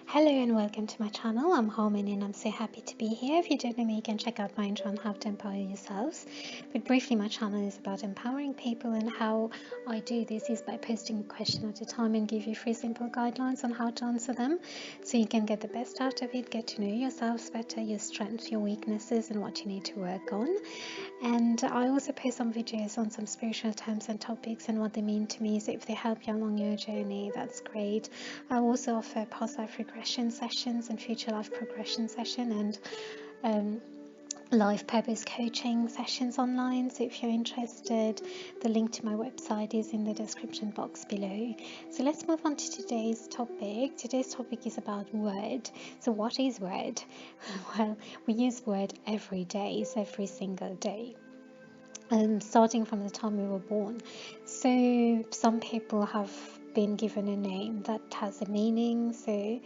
Hello and welcome to my channel. I'm Harmony and I'm so happy to be here. If you don't know me, you can check out my intro on how to empower yourselves. But briefly, my channel is about empowering people, and how I do this is by posting a question at a time and give you free simple guidelines on how to answer them, so you can get the best out of it, get to know yourselves better, your strengths, your weaknesses, and what you need to work on. And I also post some videos on some spiritual terms and topics and what they mean to me. So if they help you along your journey, that's great. I also offer past life regression sessions and future life progression session, and life purpose coaching sessions online. So if you're interested, the link to my website is in the description box below. So let's move on to today's topic. Today's topic is about word. So what is word? Well, we use word every day, so every single day. Starting from the time we were born. So some people have been given a name that has a meaning, so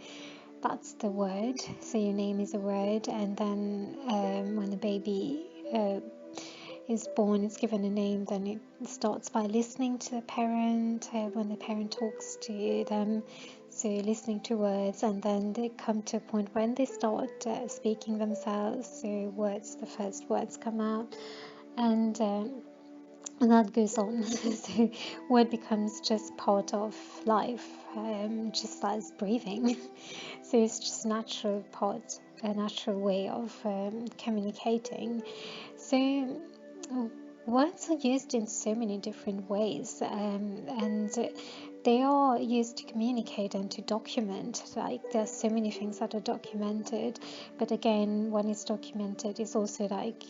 that's the word. So your name is a word, and then when the baby is born, it's given a name. Then it starts by listening to the parent when the parent talks to them, so listening to words, and then they come to a point when they start speaking themselves, so words, the first words come out, and that goes on. So word becomes just part of life, just as breathing. So it's just natural part, a natural way of communicating. So words are used in so many different ways, and they are used to communicate and to document. Like there's so many things that are documented, but again, when it's documented, it's also like,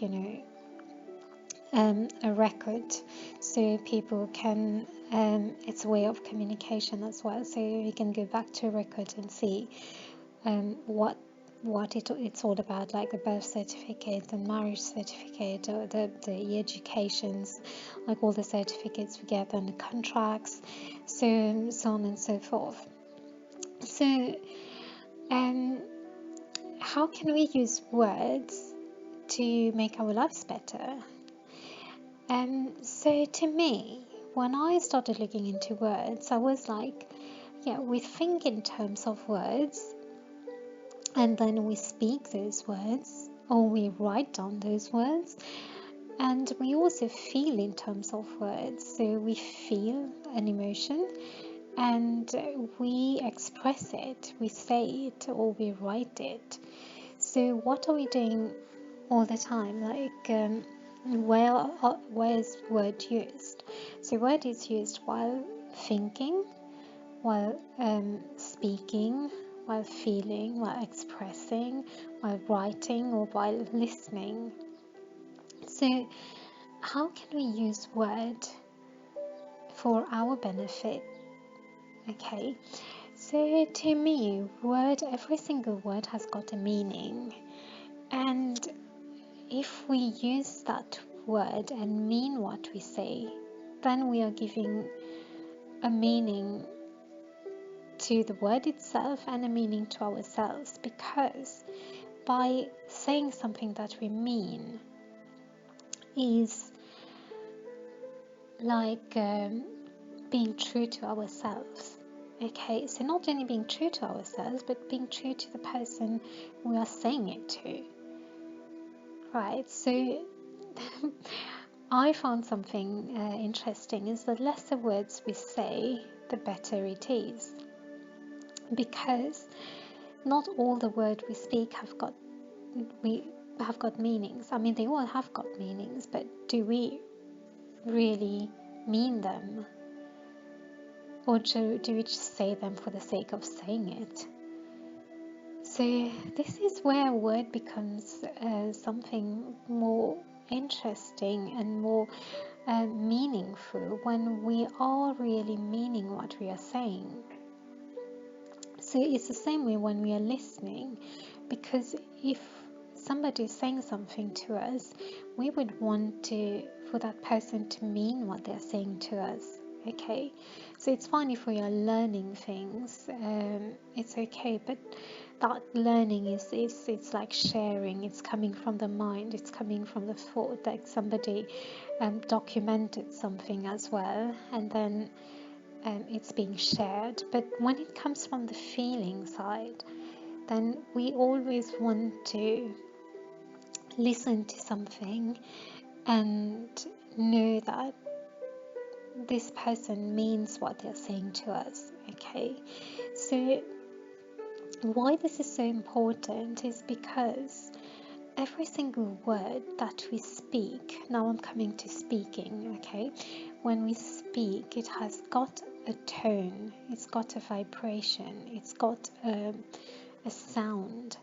a record, so people can, it's a way of communication as well. So you can go back to a record and see what it's all about, like the birth certificate, the marriage certificate, or the educations, like all the certificates we get, and the contracts, so on and so forth. So how can we use words to make our lives better? So to me, when I started looking into words, I was like, yeah, we think in terms of words, and then we speak those words, or we write down those words, and we also feel in terms of words. So we feel an emotion, and we express it, we say it, or we write it. So what are we doing all the time? Like, where is word used? So word is used while thinking, while speaking, while feeling, while expressing, while writing, or while listening. So how can we use word for our benefit? Okay, so to me, every single word has got a meaning, and if we use that word and mean what we say, then we are giving a meaning to the word itself and a meaning to ourselves, because by saying something that we mean is like being true to ourselves. Okay, so not only being true to ourselves, but being true to the person we are saying it to. Right, so I found something interesting is the lesser words we say, the better it is. Because not all the words we speak have got meanings. I mean, they all have got meanings, but do we really mean them? Or do we just say them for the sake of saying it? So this is where a word becomes something more interesting and more meaningful, when we are really meaning what we are saying. So it's the same way when we are listening, because if somebody is saying something to us, we would want for that person to mean what they're saying to us. Okay, so it's fine if we are learning things, it's okay, but that learning it's like sharing. It's coming from the mind, it's coming from the thought, like somebody documented something as well, and then it's being shared. But when it comes from the feeling side, then we always want to listen to something and know that this person means what they're saying to us. Okay, so why this is so important is because every single word that we speak, now I'm coming to speaking, okay, when we speak, it has got a tone, it's got a vibration, it's got a sound.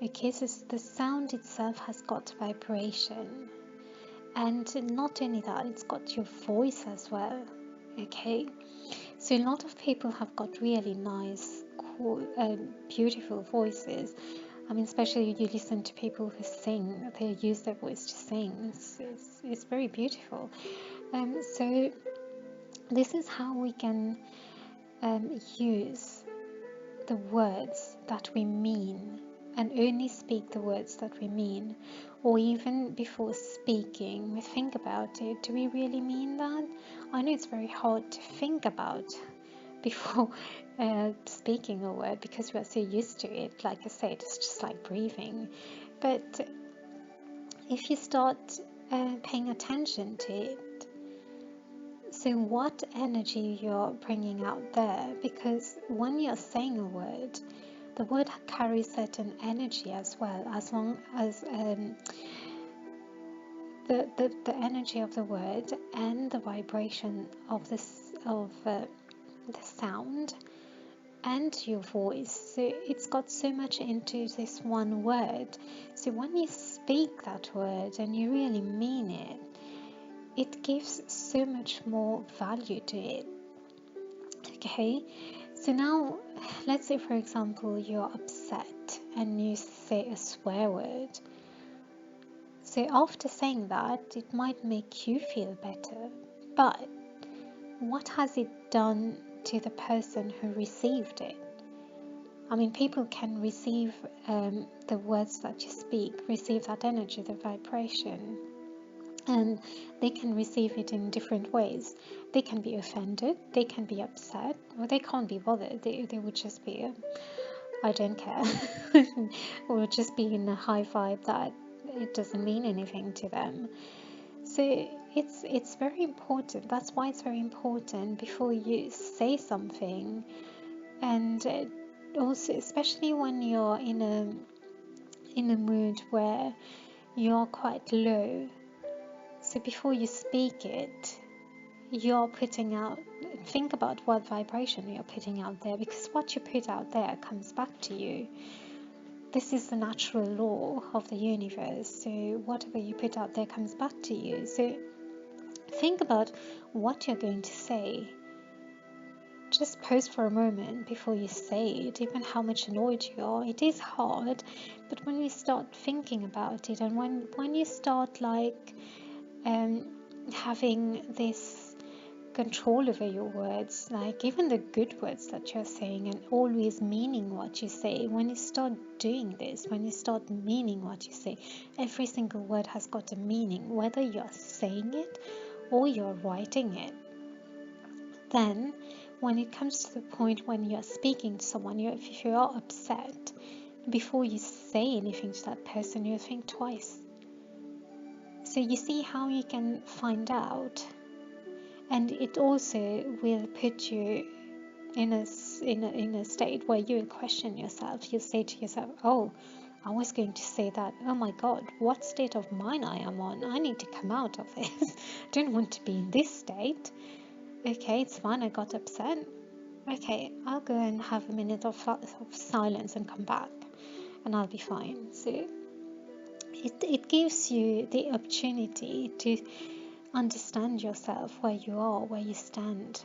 Okay, so the sound itself has got vibration, and not only that, it's got your voice as well. Okay, so a lot of people have got really nice, cool, beautiful voices. I mean, especially you listen to people who sing, they use their voice to sing. It's very beautiful. So this is how we can use the words that we mean, and only speak the words that we mean. Or even before speaking, we think about it. Do we really mean that? I know it's very hard to think about before speaking a word because we are so used to it. Like I said, it's just like breathing. But if you start paying attention to it, so what energy you're bringing out there, because when you're saying a word, the word carries certain energy as well, as long as the energy of the word and the vibration of the sound and your voice. So it's got so much into this one word. So when you speak that word and you really mean it, it gives so much more value to it. Okay, so now let's say, for example, you're upset and you say a swear word. So after saying that, it might make you feel better, but what has it done to the person who received it? I mean, people can receive the words that you speak, receive that energy, the vibration, and they can receive it in different ways. They can be offended, they can be upset, or they can't be bothered. They would just be, I don't care, or just be in a high vibe that it doesn't mean anything to them. So it's very important. That's why it's very important before you say something, and also especially when you're in a mood where you're quite low. So before you speak it, you're putting out, think about what vibration you're putting out there, because what you put out there comes back to you. This is the natural law of the universe. So whatever you put out there comes back to you. So think about what you're going to say. Just pause for a moment before you say it, even how much annoyed you are. It is hard, but when you start thinking about it, and when you start like having this control over your words, like even the good words that you're saying, and always meaning what you say, when you start doing this, when you start meaning what you say, every single word has got a meaning, whether you're saying it or you're writing it. Then when it comes to the point when you're speaking to someone, if you are upset, before you say anything to that person, you think twice. So you see how you can find out, and it also will put you in a state where you will question yourself. You say to yourself, "Oh, I was going to say that. Oh my God, what state of mind I am on? I need to come out of this. I don't want to be in this state. Okay, it's fine. I got upset. Okay, I'll go and have a minute of silence and come back, and I'll be fine." So it gives you the opportunity to understand yourself, where you are, where you stand.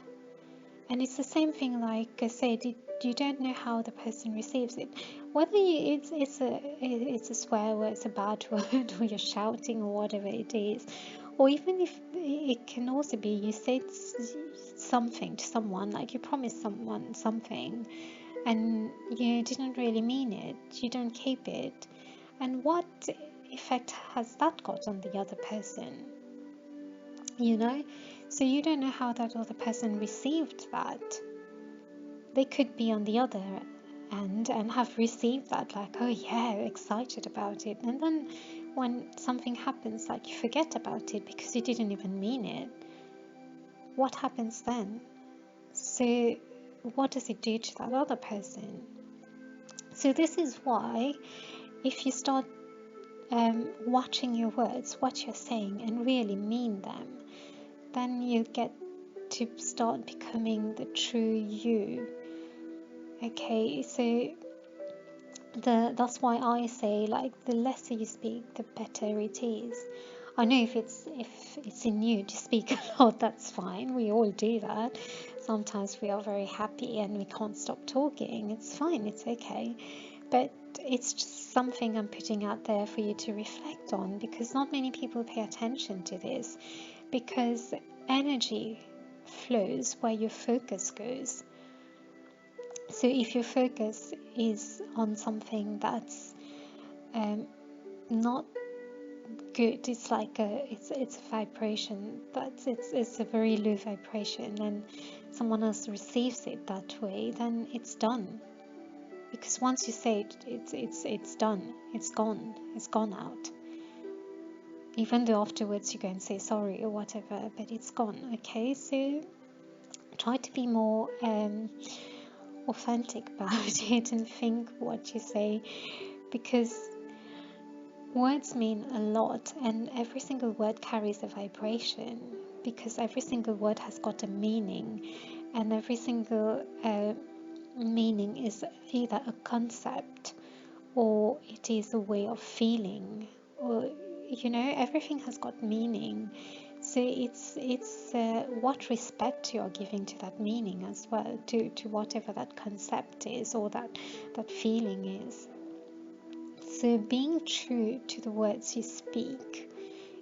And it's the same thing, like I said, you don't know how the person receives it. Whether it's a swear word, it's a bad word, or you're shouting, or whatever it is, or even if it can also be you said something to someone, like you promised someone something, and you didn't really mean it, you don't keep it, and what effect has that got on the other person? So you don't know how that other person received that. They could be on the other and have received that, like, oh yeah, excited about it, and then when something happens, like, you forget about it because you didn't even mean it. What happens then? So what does it do to that other person? So this is why, if you start watching your words, what you're saying, and really mean them, then you get to start becoming the true you. Okay, so that's why I say, like, the lesser you speak, the better it is. I know if it's in you to speak a lot, that's fine. We all do that. Sometimes we are very happy and we can't stop talking. It's fine. It's okay. But it's just something I'm putting out there for you to reflect on, because not many people pay attention to this, because energy flows where your focus goes. So if your focus is on something that's not good, it's like it's a vibration, it's a very low vibration, and someone else receives it that way, then it's done. Because once you say it, it's done, it's gone out. Even though afterwards you go and say sorry or whatever, but it's gone. Okay, so try to be more authentic about it and think what you say, because words mean a lot, and every single word carries a vibration, because every single word has got a meaning, and every single meaning is either a concept or it is a way of feeling, or everything has got meaning. So it's what respect you are giving to that meaning as well, to whatever that concept is or that feeling is. So being true to the words you speak,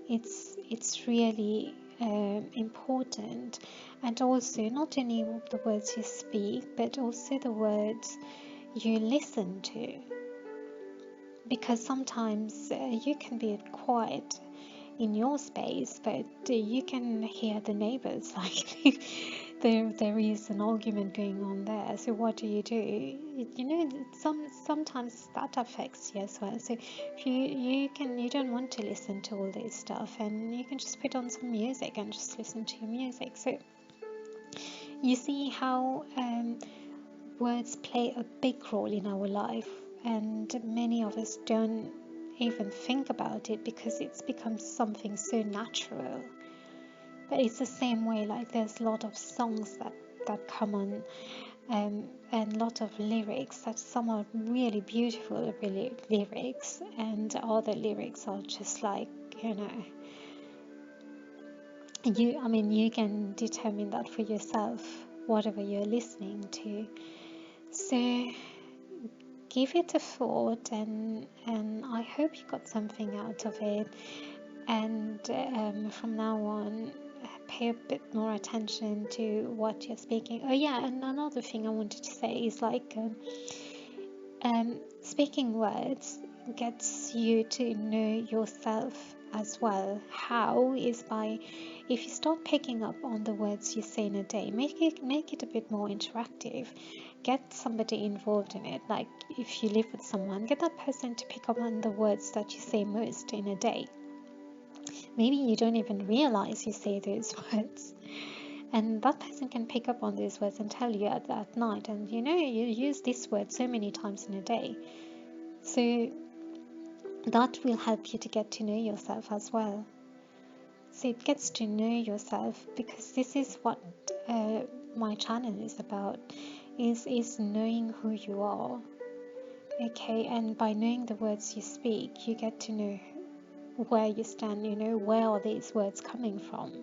it's really important. And also not only the words you speak, but also the words you listen to, because sometimes you can be quiet in your space, but you can hear the neighbors, like there is an argument going on there. So what do? Sometimes that affects you as well. So if you don't want to listen to all this stuff, and you can just put on some music and just listen to your music. So you see how words play a big role in our life, and many of us don't even think about it because it's become something so natural. But it's the same way, like there's a lot of songs that come on, and a lot of lyrics that some are really beautiful lyrics, and other lyrics are just like, you can determine that for yourself, whatever you're listening to. So give it a thought, and I hope you got something out of it. And from now on, pay a bit more attention to what you're speaking. Oh yeah, and another thing I wanted to say is, like, speaking words gets you to know yourself as well. How is by, if you start picking up on the words you say in a day, make it a bit more interactive. Get somebody involved in it. Like if you live with someone, get that person to pick up on the words that you say most in a day. Maybe you don't even realize you say those words, and that person can pick up on those words and tell you at night, and you use this word so many times in a day. So that will help you to get to know yourself as well. So it gets to know yourself, because this is what my channel is about, is knowing who you are. Okay, and by knowing the words you speak, you get to know where you stand, where are these words coming from.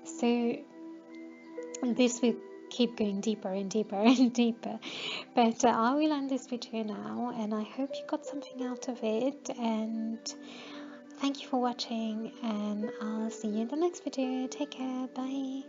So this will keep going deeper and deeper and deeper, but I will end this video now, and I hope you got something out of it, and thank you for watching, and I'll see you in the next video. Take care, bye.